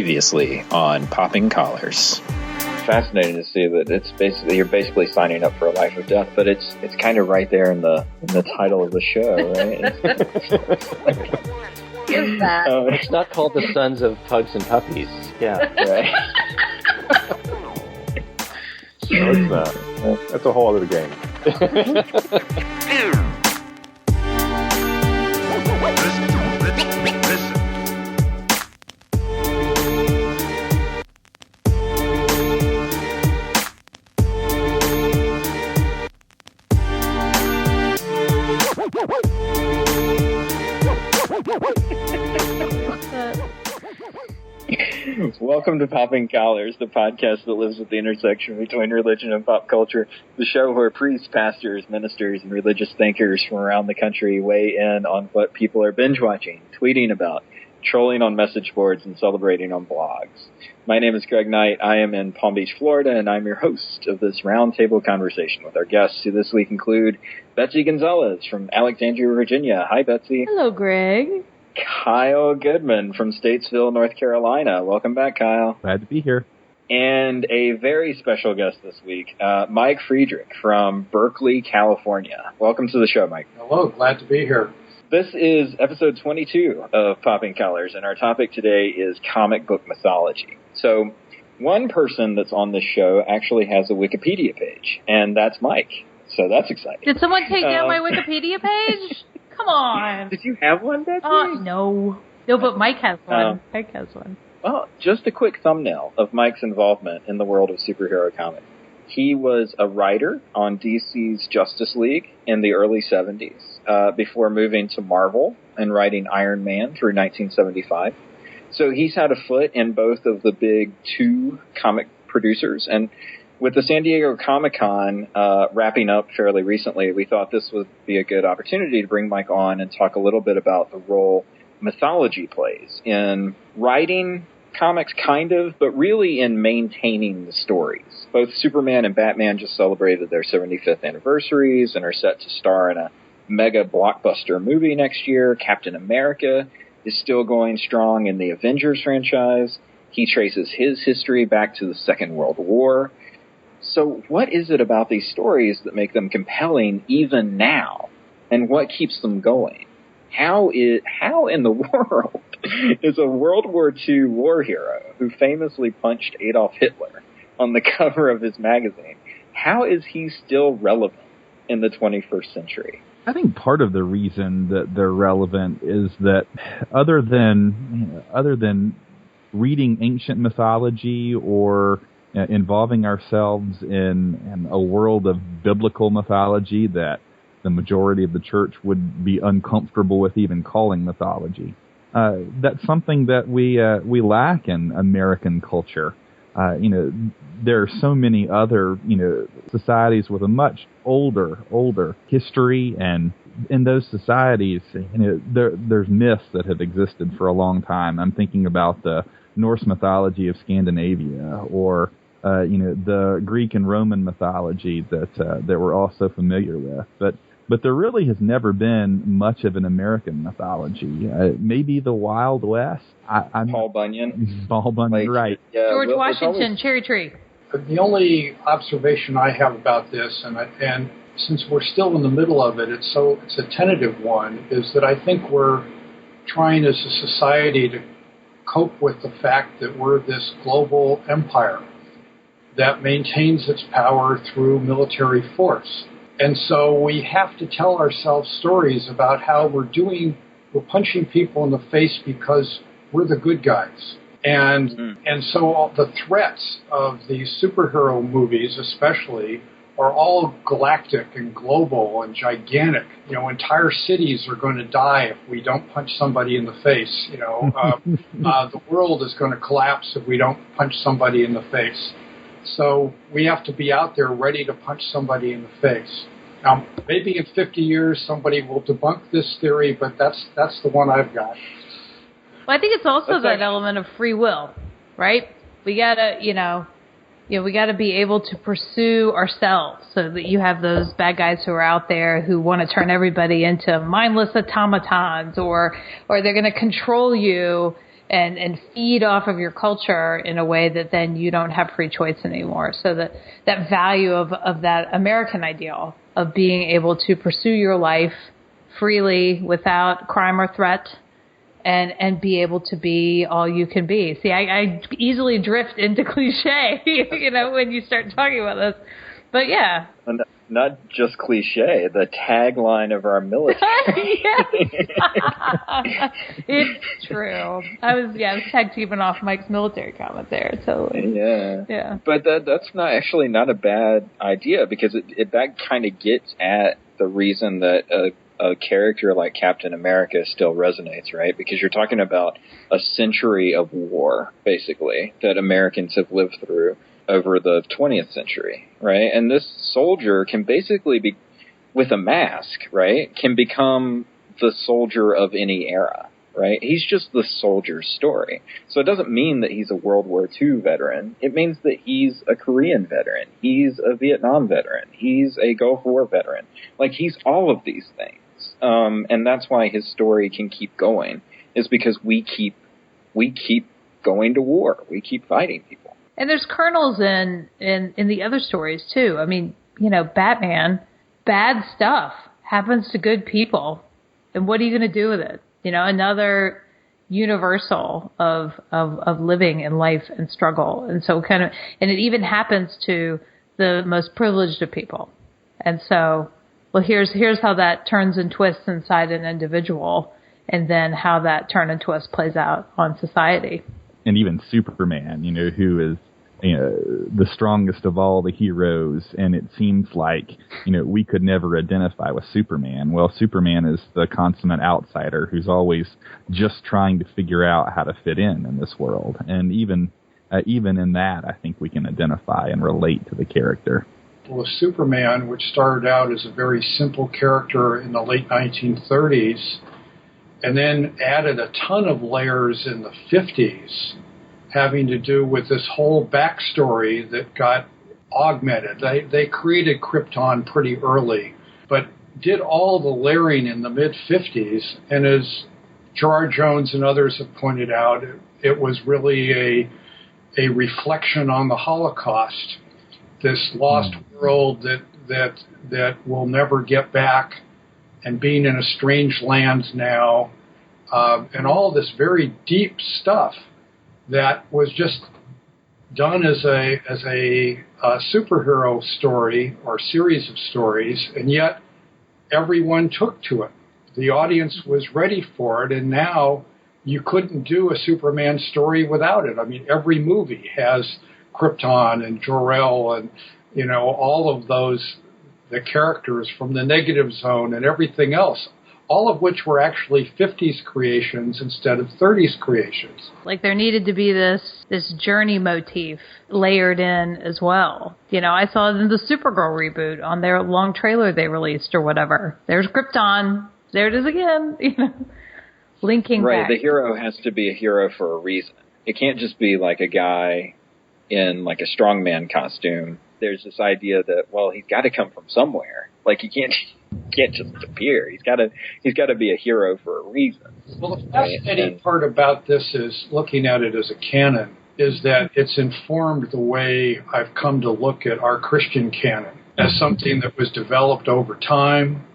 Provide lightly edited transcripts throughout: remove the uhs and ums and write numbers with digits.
Previously on Popping Collars. Fascinating to see that you're basically signing up for a life or death, but it's kind of right there in the title of the show, right? Is that? It's not called The Sons of Pugs and Puppies. Yeah, right. No, it's not. That's a whole other game. Welcome to Popping Collars, the podcast that lives at the intersection between religion and pop culture. The show where priests, pastors, ministers, and religious thinkers from around the country weigh in on what people are binge-watching, tweeting about, trolling on message boards, and celebrating on blogs. My name is Greg Knight. I am in Palm Beach, Florida, and I'm your host of this roundtable conversation with our guests, who this week include Betsy Gonzalez from Alexandria, Virginia. Hi, Betsy. Hello, Greg. Kyle Goodman from Statesville, North Carolina. Welcome back, Kyle. Glad to be here. And a very special guest this week, Mike Friedrich from Berkeley, California. Welcome to the show, Mike. Hello, glad to be here. This is episode 22 of Popping Collars, and our topic today is comic book mythology. So one person that's on this show actually has a Wikipedia page, and that's Mike. So that's exciting. Did someone take down my Wikipedia page? Come on. Did you have one, Betsy? No. No, but Mike has one. Mike has one. Well, just a quick thumbnail of Mike's involvement in the world of superhero comics. He was a writer on DC's Justice League in the early 70s, before moving to Marvel and writing Iron Man through 1975. So he's had a foot in both of the big two comic producers, and with the San Diego Comic-Con wrapping up fairly recently, we thought this would be a good opportunity to bring Mike on and talk a little bit about the role mythology plays in writing comics, kind of, but really in maintaining the stories. Both Superman and Batman just celebrated their 75th anniversaries and are set to star in a mega blockbuster movie next year. Captain America is still going strong in the Avengers franchise. He traces his history back to the Second World War. So what is it about these stories that make them compelling even now? And what keeps them going? How in the world is a World War II war hero who famously punched Adolf Hitler on the cover of his magazine, how is he still relevant in the 21st century? I think part of the reason that they're relevant is that other than reading ancient mythology or involving ourselves in a world of biblical mythology that the majority of the church would be uncomfortable with even calling mythology. That's something that we lack in American culture. There are so many other, societies with a much older history, and in those societies, there's myths that have existed for a long time. I'm thinking about the Norse mythology of Scandinavia, or the Greek and Roman mythology that we're all so familiar with. But there really has never been much of an American mythology. Maybe the Wild West. Paul Bunyan. Paul Bunyan, right. Yeah, George Washington, Cherry Tree. The only observation I have about this, and since we're still in the middle of it, it's a tentative one, is that I think we're trying as a society to cope with the fact that we're this global empire that maintains its power through military force. And so we have to tell ourselves stories about how we're punching people in the face because we're the good guys. And so all the threats of these superhero movies especially are all galactic and global and gigantic. Entire cities are going to die if we don't punch somebody in the face. The world is going to collapse if we don't punch somebody in the face. So we have to be out there ready to punch somebody in the face. Now, maybe in 50 years somebody will debunk this theory, but that's the one I've got. Well, I think it's also that element of free will, right? We gotta, we gotta be able to pursue ourselves, so that you have those bad guys who are out there who want to turn everybody into mindless automatons, or they're going to control you and feed off of your culture in a way that then you don't have free choice anymore. So that value of that American ideal of being able to pursue your life freely without crime or threat and be able to be all you can be. See, I easily drift into cliche, when you start talking about this. But yeah. Not just cliche, the tagline of our military. It's true. I was tag teaming off Mike's military comment there. Totally. Yeah. But that's not a bad idea, because that kind of gets at the reason that a character like Captain America still resonates, right? Because you're talking about a century of war, basically, that Americans have lived through over the 20th century, right? And this soldier can basically be, with a mask, right, can become the soldier of any era, right? He's just the soldier's story. So it doesn't mean that he's a World War II veteran. It means that he's a Korean veteran. He's a Vietnam veteran. He's a Gulf War veteran. Like, he's all of these things. And that's why his story can keep going, is because we keep going to war. We keep fighting people. And there's kernels in the other stories, too. I mean, Batman, bad stuff happens to good people. And what are you going to do with it? Another universal of living in life and struggle. And so and it even happens to the most privileged of people. And so, well, here's how that turns and twists inside an individual, and then how that turn and twist plays out on society. And even Superman, who is the strongest of all the heroes, and it seems like, we could never identify with Superman. Well, Superman is the consummate outsider who's always just trying to figure out how to fit in this world. And even in that, I think we can identify and relate to the character. Well, Superman, which started out as a very simple character in the late 1930s, and then added a ton of layers in the 50s, having to do with this whole backstory that got augmented. They created Krypton pretty early, but did all the layering in the mid-50s, and as Gerard Jones and others have pointed out, it was really a reflection on the Holocaust, this lost world that we'll never get back, and being in a strange land now, and all this very deep stuff that was just done as a superhero story or series of stories, and yet everyone took to it. The audience was ready for it, and now you couldn't do a Superman story without it. I mean, every movie has Krypton and Jor-El and, all of those, the characters from the Negative Zone and everything else, all of which were actually 50s creations instead of 30s creations. Like, there needed to be this journey motif layered in as well. I saw it in the Supergirl reboot on their long trailer they released or whatever. There's Krypton. There it is again. Linking right, back. The hero has to be a hero for a reason. It can't just be like a guy in like a strongman costume. There's this idea that, well, he's got to come from somewhere. Like, he can't just appear. He's got to be a hero for a reason. Well, the fascinating part about this is looking at it as a canon is that it's informed the way I've come to look at our Christian canon as something that was developed over time,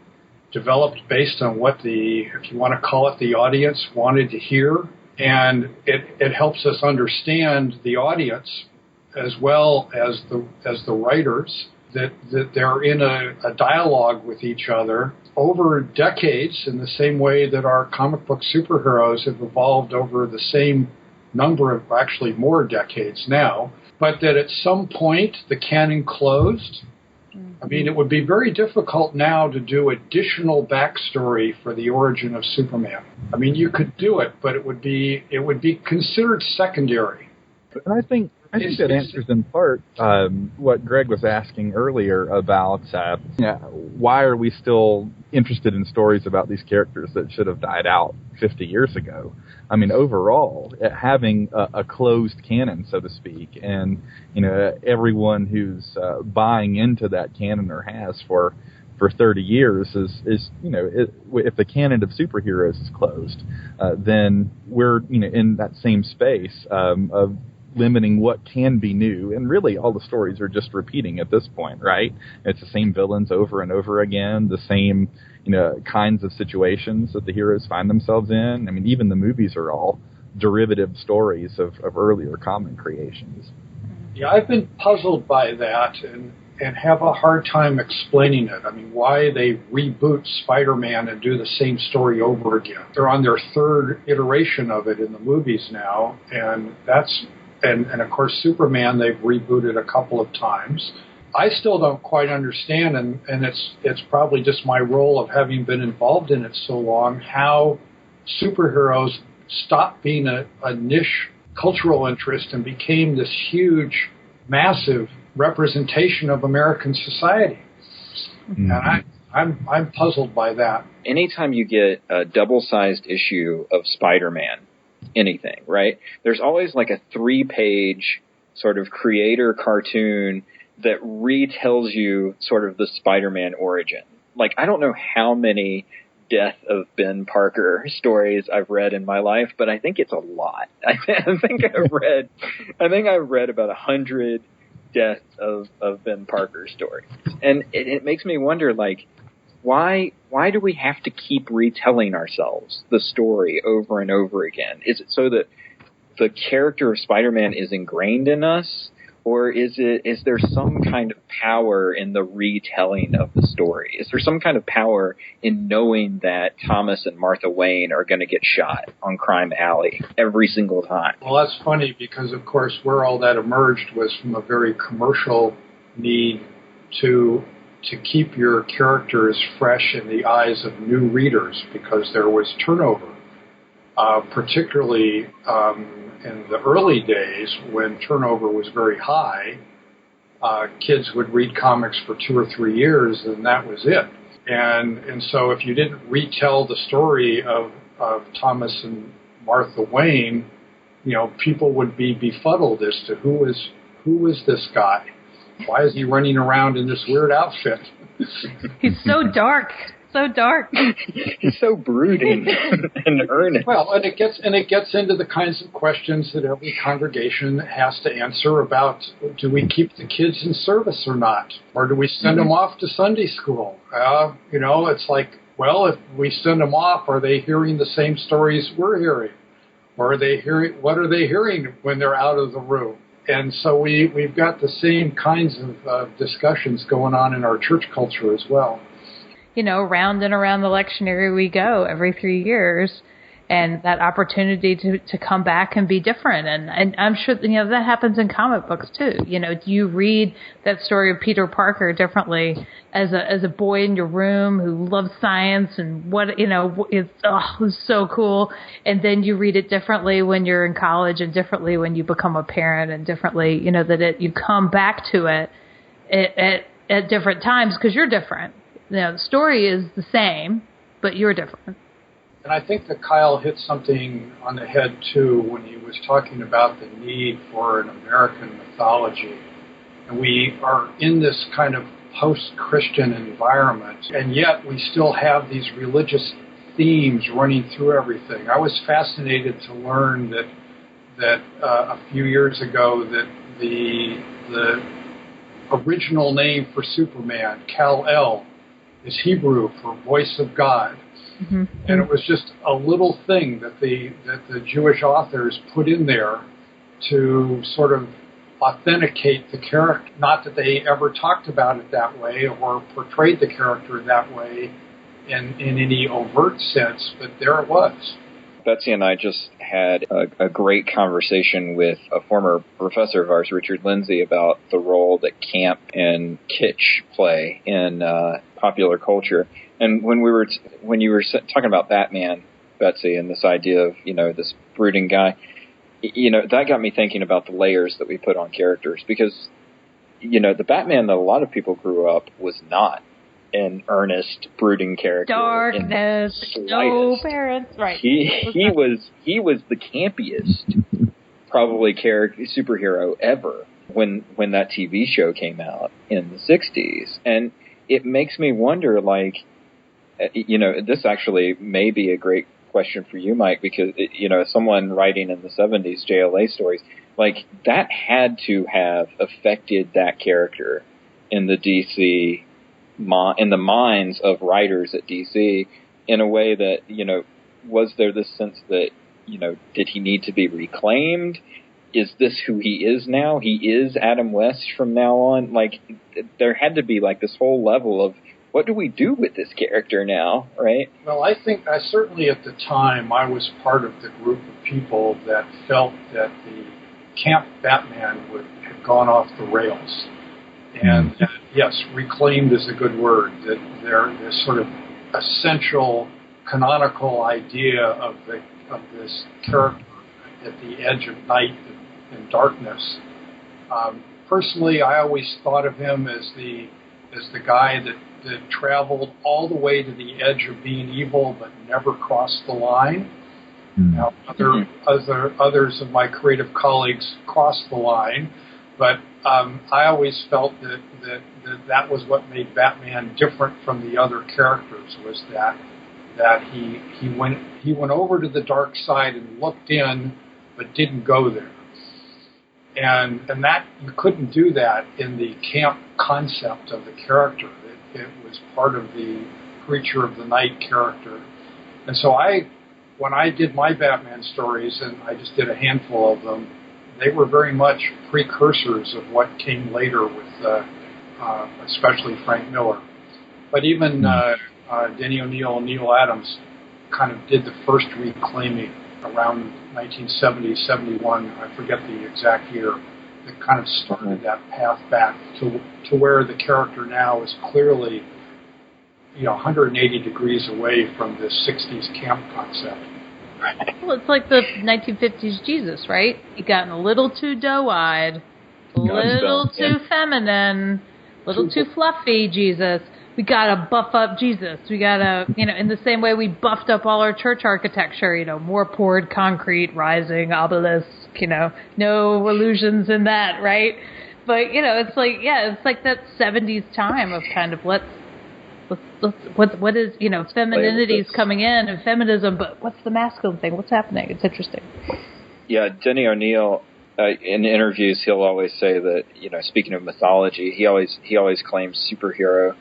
developed based on what if you want to call it, the audience wanted to hear. And it helps us understand the audience as well as the writers, that they're in a dialogue with each other over decades, in the same way that our comic book superheroes have evolved over the same number of, actually more decades now, but that at some point the canon closed. I mean, it would be very difficult now to do additional backstory for the origin of Superman. I mean, you could do it, but it would be considered secondary. And I think that answers in part what Greg was asking earlier about why are we still interested in stories about these characters that should have died out 50 years ago. I mean, overall, having a closed canon, so to speak, and everyone who's buying into that canon or has for for 30 years is if the canon of superheroes is closed, then we're in that same space of limiting what can be new, and really all the stories are just repeating at this point, right? It's the same villains over and over again, the same kinds of situations that the heroes find themselves in. I mean, even the movies are all derivative stories of earlier comic creations. Yeah, I've been puzzled by that and have a hard time explaining it. I mean, why they reboot Spider-Man and do the same story over again. They're on their third iteration of it in the movies now, and of course Superman they've rebooted a couple of times. I still don't quite understand, and it's probably just my role of having been involved in it so long, how superheroes stopped being a niche cultural interest and became this huge, massive representation of American society. Mm-hmm. And I'm puzzled by that. Anytime you get a double-sized issue of Spider-Man, anything, right? There's always like a 3-page sort of creator cartoon that retells you sort of the Spider-Man origin. Like, I don't know how many Death of Ben Parker stories I've read in my life, but I think it's a lot. I think I've read about 100 Death of Ben Parker stories. And it makes me wonder, like, why do we have to keep retelling ourselves the story over and over again? Is it so that the character of Spider-Man is ingrained in us? Or is there some kind of power in the retelling of the story? Is there some kind of power in knowing that Thomas and Martha Wayne are going to get shot on Crime Alley every single time? Well, that's funny because, of course, where all that emerged was from a very commercial need to keep your characters fresh in the eyes of new readers because there was turnover, particularly in the early days when turnover was very high. Kids would read comics for 2 or 3 years and that was it. And so if you didn't retell the story of Thomas and Martha Wayne, people would be befuddled as to who is this guy? Why is he running around in this weird outfit? He's so dark. So dark. He's so brooding and earnest. Well, and it gets into the kinds of questions that every congregation has to answer about: do we keep the kids in service or not, or do we send them off to Sunday school? It's like, well, if we send them off, are they hearing the same stories we're hearing, or what are they hearing when they're out of the room? And so we've got the same kinds of discussions going on in our church culture as well. Round and around the lectionary we go every 3 years, and that opportunity to come back and be different. And I'm sure, that happens in comic books too. You read that story of Peter Parker differently as a boy in your room who loves science and it was so cool. And then you read it differently when you're in college and differently when you become a parent and differently, you come back to it at different times because you're different. The story is the same, but you're different. And I think that Kyle hit something on the head, too, when he was talking about the need for an American mythology. And we are in this kind of post-Christian environment, and yet we still have these religious themes running through everything. I was fascinated to learn that a few years ago that the original name for Superman, Kal-El, is Hebrew for voice of God. Mm-hmm. And it was just a little thing that the Jewish authors put in there to sort of authenticate the character. Not that they ever talked about it that way or portrayed the character that way in any overt sense, but there it was. Betsy and I just had a great conversation with a former professor of ours, Richard Lindsay, about the role that camp and kitsch play in popular culture. And when you were talking about Batman, Betsy, and this idea of this brooding guy, that got me thinking about the layers that we put on characters, because the Batman that a lot of people grew up was not an earnest, brooding character. Darkness, no parents, right? He was the campiest, probably superhero ever when that TV show came out in the 60s, and it makes me wonder, like, this actually may be a great question for you, Mike, because, someone writing in the 70s JLA stories, like, that had to have affected that character in the DC, in the minds of writers at DC, in a way that, was there this sense that, did he need to be reclaimed? Is this who he is now? He is Adam West from now on? Like, there had to be, like, this whole level of, what do we do with this character now, right? Well, I think certainly at the time I was part of the group of people that felt that the camp Batman had gone off the rails. And yes, reclaimed is a good word, that this sort of essential canonical idea of this character at the edge of night and darkness. Personally, I always thought of him as the guy that traveled all the way to the edge of being evil but never crossed the line. Now, others of my creative colleagues crossed the line, but I always felt that was what made Batman different from the other characters, was that he went over to the dark side and looked in, but didn't go there. And that you couldn't do that in the camp concept of the character. It was part of the creature of the night character. And so when I did my Batman stories, and I just did a handful of them, they were very much precursors of what came later with especially Frank Miller. But even Denny O'Neil and Neil Adams kind of did the first reclaiming around 1970, 71, I forget the exact year, that kind of started that path back to where the character now is clearly 180 degrees away from the 60s camp concept. Well, it's like the 1950s Jesus, right? He gotten a little too doe-eyed, a little too feminine, a little too fluffy Jesus. We gotta buff up Jesus. We gotta, in the same way we buffed up all our church architecture, more poured concrete, rising obelisk, no illusions in that, right? But, it's like that 70s time of kind of what is, femininity is coming in and feminism, but what's the masculine thing? What's happening? It's interesting. Yeah, Denny O'Neil, in interviews, he'll always say that, speaking of mythology, he always claims superhero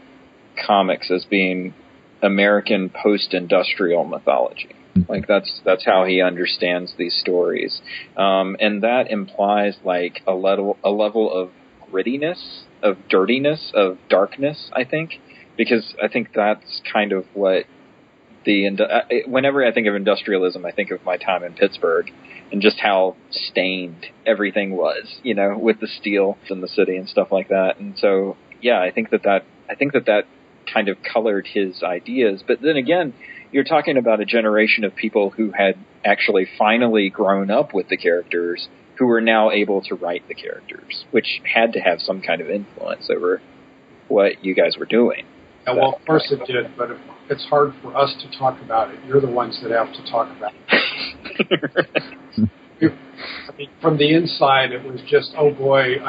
comics as being American post-industrial mythology. Like that's how he understands these stories, and that implies like a level of grittiness, of dirtiness, of darkness. I think, because I think that's kind of what whenever I think of industrialism, I think of my time in Pittsburgh and just how stained everything was, with the steel in the city and stuff like that. And so, yeah, I think that kind of colored his ideas. But then again, you're talking about a generation of people who had actually finally grown up with the characters, who were now able to write the characters, which had to have some kind of influence over what you guys were doing. Yeah, well, of course it did, but it's hard for us to talk about it. You're the ones that have to talk about it. I mean, from the inside, it was just, oh boy,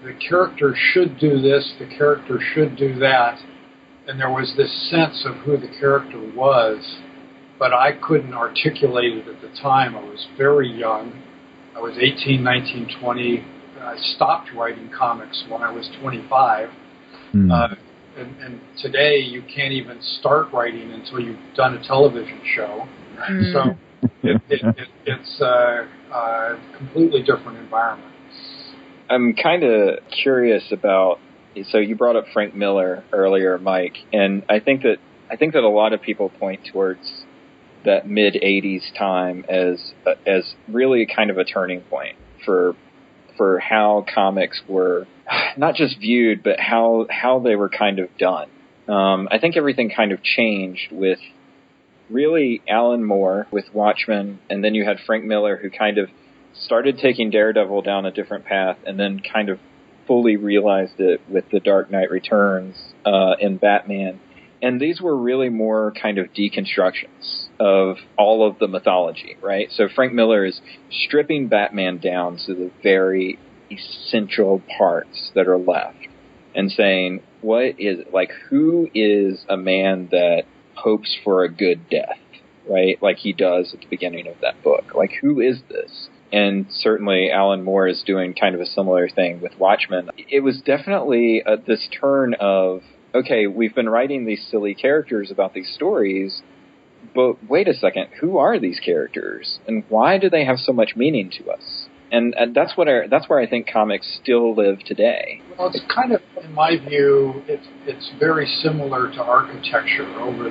the character should do this, the character should do that. And there was this sense of who the character was, but I couldn't articulate it at the time. I was very young. I was 18, 19, 20. I stopped writing comics when I was 25. And today you can't even start writing until you've done a television show. So it's a completely different environment. I'm kind of curious about. So you brought up Frank Miller earlier, Mike, and I think that a lot of people point towards that mid '80s time as really kind of a turning point for how comics were not just viewed, but how they were kind of done. I think everything kind of changed with really Alan Moore with Watchmen, and then you had Frank Miller, who kind of started taking Daredevil down a different path, and then kind of fully realized it with The Dark Knight Returns and Batman. And these were really more kind of deconstructions of all of the mythology, right? So Frank Miller is stripping Batman down to the very essential parts that are left and saying, who is a man that hopes for a good death, right? Like he does at the beginning of that book. Like, who is this? And certainly Alan Moore is doing kind of a similar thing with Watchmen. It was definitely this turn of, okay, we've been writing these silly characters about these stories, but wait a second, who are these characters? And why do they have so much meaning to us? And that's where I think comics still live today. Well, it's kind of, in my view, it's very similar to architecture over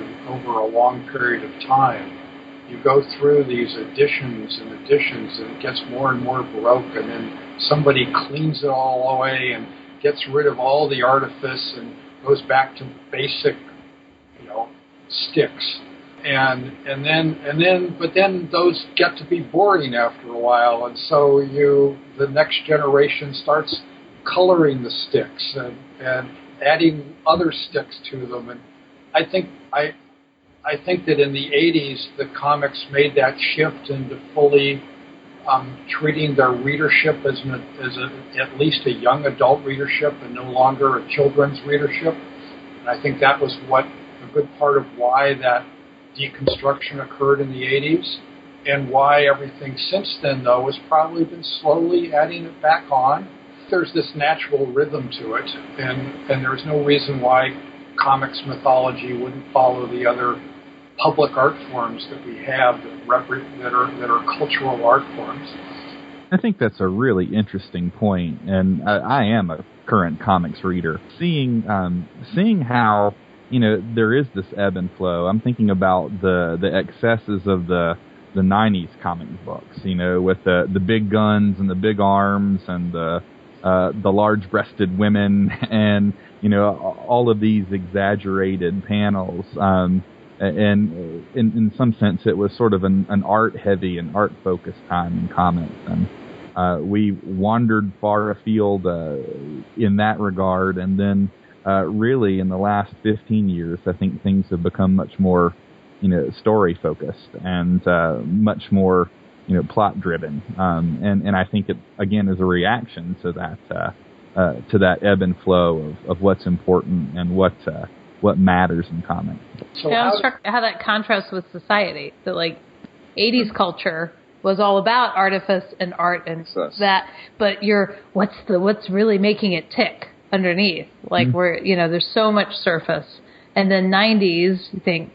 a long period of time. You go through these editions and editions, and it gets more and more baroque, and then somebody cleans it all away and gets rid of all the artifice and goes back to basic, sticks. But then those get to be boring after a while, and so the next generation starts coloring the sticks and adding other sticks to them. And I think that in the 80s, the comics made that shift into fully treating their readership as at least a young adult readership and no longer a children's readership. And I think that was a good part of why that deconstruction occurred in the 80s, and why everything since then, though, has probably been slowly adding it back on. There's this natural rhythm to it, and there's no reason why comics mythology wouldn't follow the other public art forms that we have that are cultural art forms. I think that's a really interesting point, and I am a current comics reader. Seeing how there is this ebb and flow. I'm thinking about the excesses of the 90s comic books, with the big guns and the big arms and the large-breasted women and, all of these exaggerated panels. And in some sense, it was sort of an art-heavy and art-focused time in comics. And we wandered far afield in that regard, and then really, in the last 15 years, I think things have become much more, story-focused and much more, plot-driven. And I think it, again, is a reaction to that ebb and flow of what's important and what matters in comics. So I'm struck how that contrasts with society. That 80s culture was all about artifice and art and that, but what's really making it tick underneath, where there's so much surface. And then 90s, you think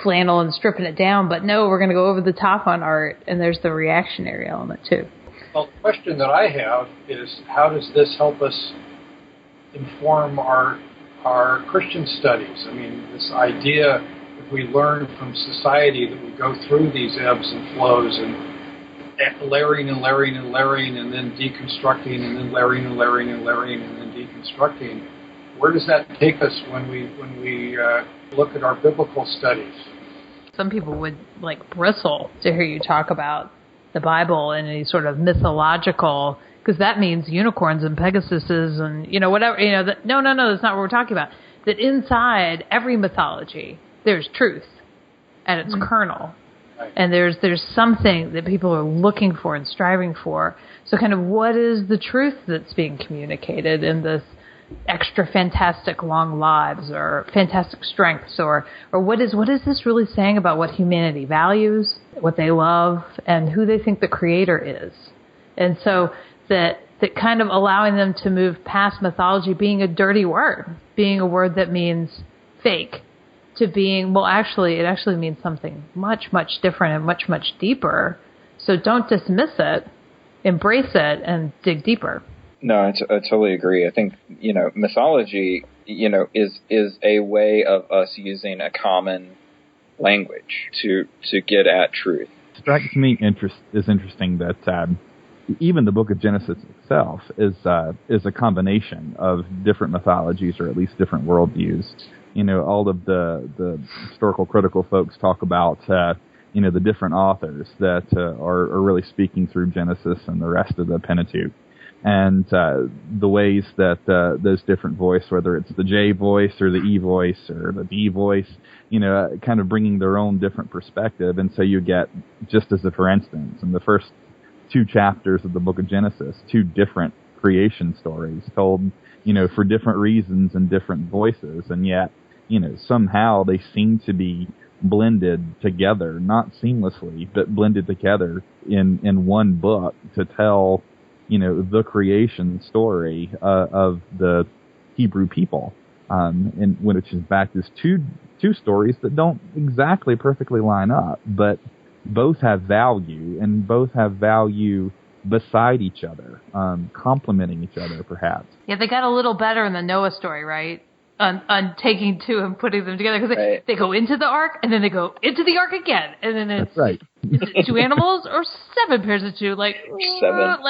flannel and stripping it down, but no, we're going to go over the top on art, and there's the reactionary element too. Well, the question that I have is, how does this help us inform our Christian studies? I mean, this idea that we learn from society that we go through these ebbs and flows and layering and layering and layering, and then deconstructing, and then layering and layering and layering, and then deconstructing. Where does that take us when we look at our biblical studies? Some people would bristle to hear you talk about the Bible in any sort of mythological, because that means unicorns and Pegasuses and whatever. No, that's not what we're talking about. That inside every mythology, there's truth at its kernel. Right. And there's something that people are looking for and striving for. So kind of what is the truth that's being communicated in this extra fantastic long lives or fantastic strengths, or what is this really saying about what humanity values, what they love, and who they think the creator is? And so that kind of allowing them to move past mythology being a dirty word, being a word that means fake, to being, it actually means something much, much different and much, much deeper. So don't dismiss it, embrace it, and dig deeper. No, I totally agree. I think, mythology, is a way of us using a common language to get at truth. It strikes me is interesting that even the book of Genesis itself is a combination of different mythologies, or at least different worldviews. All of the historical critical folks talk about, the different authors that are really speaking through Genesis and the rest of the Pentateuch. And the ways that those different voices, whether it's the J voice or the E voice or the D voice, kind of bringing their own different perspective. And so you get, just as a for instance, in the first 2 chapters of the book of Genesis, 2 different creation stories told, for different reasons and different voices, and yet, somehow they seem to be blended together, not seamlessly, but blended together in one book to tell, the creation story of the Hebrew people, and which is backed as two stories that don't exactly perfectly line up, but both have value, and both have value beside each other, complementing each other, perhaps. Yeah, they got a little better in the Noah story, right? On taking two and putting them together, because they go into the ark, and then they go into the ark again, and then it's, that's right. Is it 2 animals or 7 pairs of 2? Like, 7,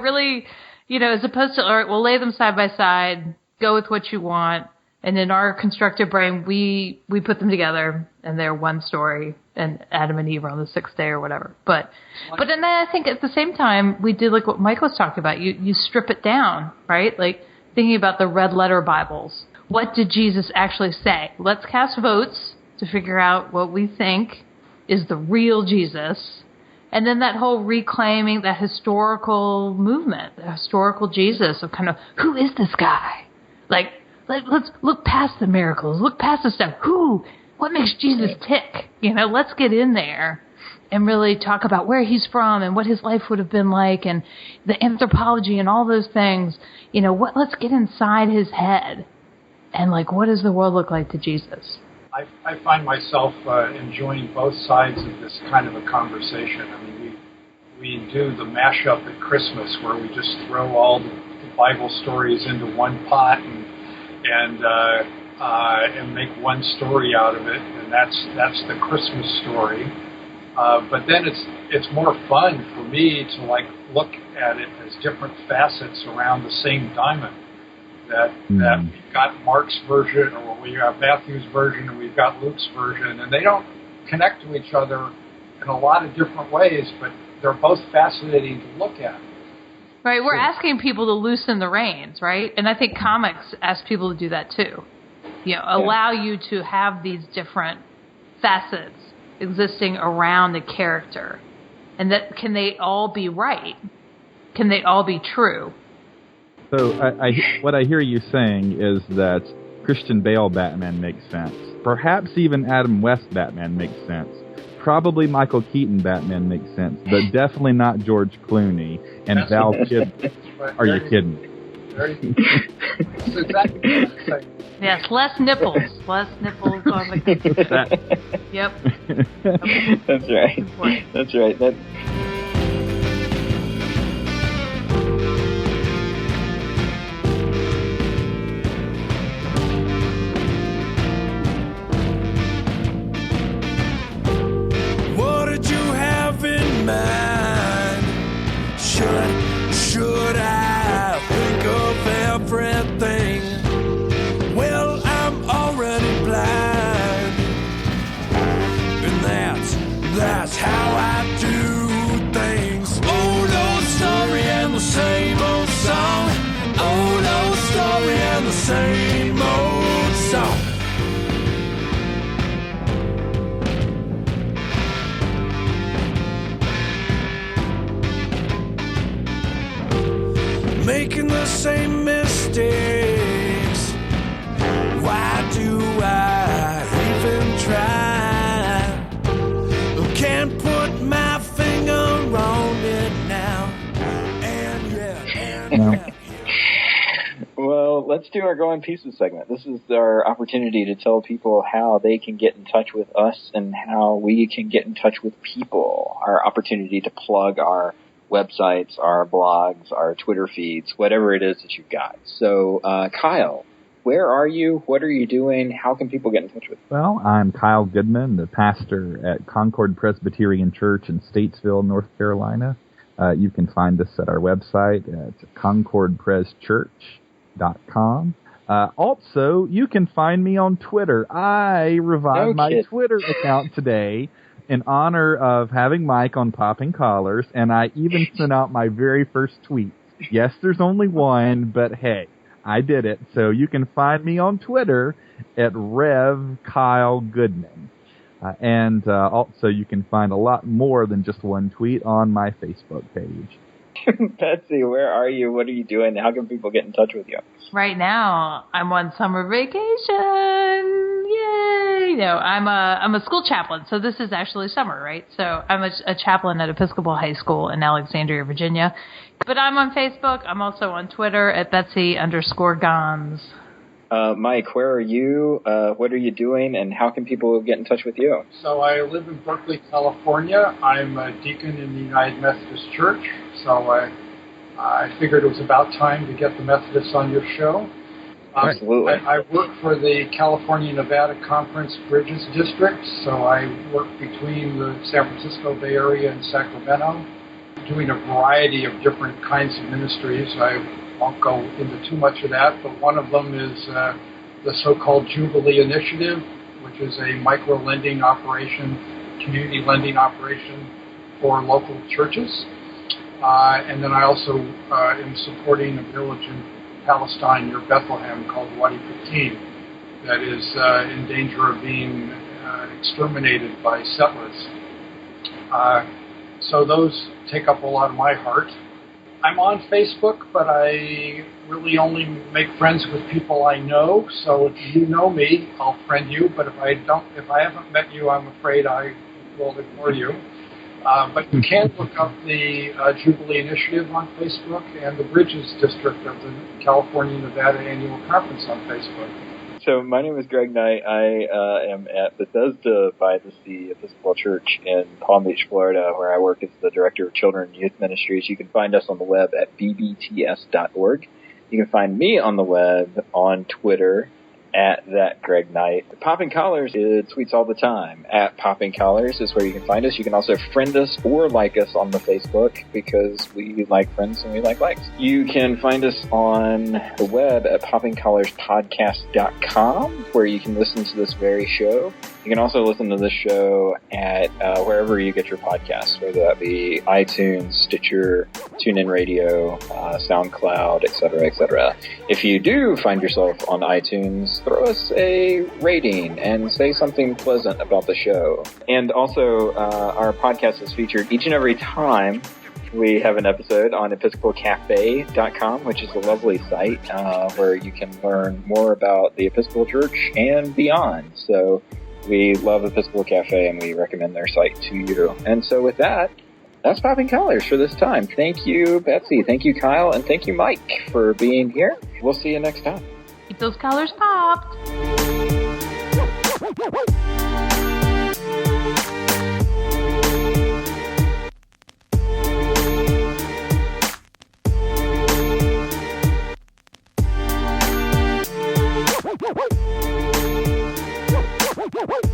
really, as opposed to, all right, we'll lay them side by side, go with what you want, and in our constructive brain, we put them together, and they're one story, and Adam and Eve are on the 6th day or whatever. But then I think at the same time, we did like what Mike was talking about. You strip it down, right? Like thinking about the red letter Bibles. What did Jesus actually say? Let's cast votes to figure out what we think is the real Jesus. And then that whole reclaiming that historical movement, the historical Jesus of kind of, who is this guy? Like, let's look past the miracles, look past the stuff. What makes Jesus tick? Let's get in there and really talk about where he's from and what his life would have been like and the anthropology and all those things. Let's get inside his head and like, what does the world look like to Jesus? I find myself enjoying both sides of this kind of a conversation. I mean, we do the mashup at Christmas where we just throw all the Bible stories into one pot and make one story out of it, and that's the Christmas story. But then it's more fun for me to like look at it as different facets around the same diamond. That we've got Mark's version, or we have Matthew's version, and we've got Luke's version, and they don't connect to each other in a lot of different ways, but they're both fascinating to look at. Right, we're asking people to loosen the reins, right? And I think comics ask people to do that too. Allow you to have these different facets existing around the character. And that, can they all be right? Can they all be true? So what I hear you saying is that Christian Bale Batman makes sense. Perhaps even Adam West Batman makes sense. Probably Michael Keaton Batman makes sense, but definitely not George Clooney and Val Kilmer. Are you kidding? That's exactly what I'm saying. Yes, less nipples. Less nipples on the... Yep. That's right. That's right. What did you have in mind? Should I think of everything? Well, I'm already blind, and that's how I do things. Old story and the same old song. Old story and the same old song. Making the same mistakes. Why do I even try? Can't put my finger on it now. And yeah. Well, let's do our Going Pieces segment. This is our opportunity to tell people how they can get in touch with us and how we can get in touch with people. Our opportunity to plug our websites, our blogs, our Twitter feeds, whatever it is that you've got. So, Kyle, where are you? What are you doing? How can people get in touch with you? Well, I'm Kyle Goodman, the pastor at Concord Presbyterian Church in Statesville, North Carolina. You can find us at our website at concordpreschurch.com. Also, you can find me on Twitter. I revived my Twitter account today in honor of having Mike on Popping Collars, and I even sent out my very first tweet. Yes, there's only one, but hey, I did it. So you can find me on Twitter at Rev Kyle Goodman. And also you can find a lot more than just one tweet on my Facebook page. Betsy, where are you? What are you doing? How can people get in touch with you? Right now, I'm on summer vacation. Yay! No, I'm a school chaplain, so this is actually summer, right? So I'm a chaplain at Episcopal High School in Alexandria, Virginia. But I'm on Facebook. I'm also on Twitter at Betsy_Gons. Mike, where are you? What are you doing? And how can people get in touch with you? So I live in Berkeley, California. I'm a deacon in the United Methodist Church. So I figured it was about time to get the Methodists on your show. Absolutely. I work for the California-Nevada Conference Bridges District. So I work between the San Francisco Bay Area and Sacramento, doing a variety of different kinds of ministries. I won't go into too much of that, but one of them is the so-called Jubilee Initiative, which is a micro-lending operation, community lending operation for local churches. And then I also am supporting a village in Palestine near Bethlehem called Wadi 15 that is in danger of being exterminated by settlers. So those take up a lot of my heart. I'm on Facebook, but I really only make friends with people I know. So if you know me, I'll friend you. But if I haven't met you, I'm afraid I will ignore you. But you can look up the Jubilee Initiative on Facebook and the Bridges District of the California-Nevada Annual Conference on Facebook. So my name is Greg Knight. I am at Bethesda by the Sea Episcopal Church in Palm Beach, Florida, where I work as the Director of Children and Youth Ministries. You can find us on the web at bbts.org. You can find me on the web on Twitter at that Greg Knight. Popping Collars, it tweets all the time. At Popping Collars is where you can find us. You can also friend us or like us on the Facebook because we like friends and we like likes. You can find us on the web at poppingcollarspodcast.com where you can listen to this very show. You can also listen to this show at wherever you get your podcasts, whether that be iTunes, Stitcher, TuneIn Radio, SoundCloud, etc., etc. If you do find yourself on iTunes, throw us a rating and say something pleasant about the show. And also, our podcast is featured each and every time we have an episode on EpiscopalCafe.com, which is a lovely site where you can learn more about the Episcopal Church and beyond. So we love Episcopal Cafe and we recommend their site to you. And so with that, that's Popping Collars for this time. Thank you, Betsy. Thank you, Kyle. And thank you, Mike, for being here. We'll see you next time. Keep those collars popped. Woo!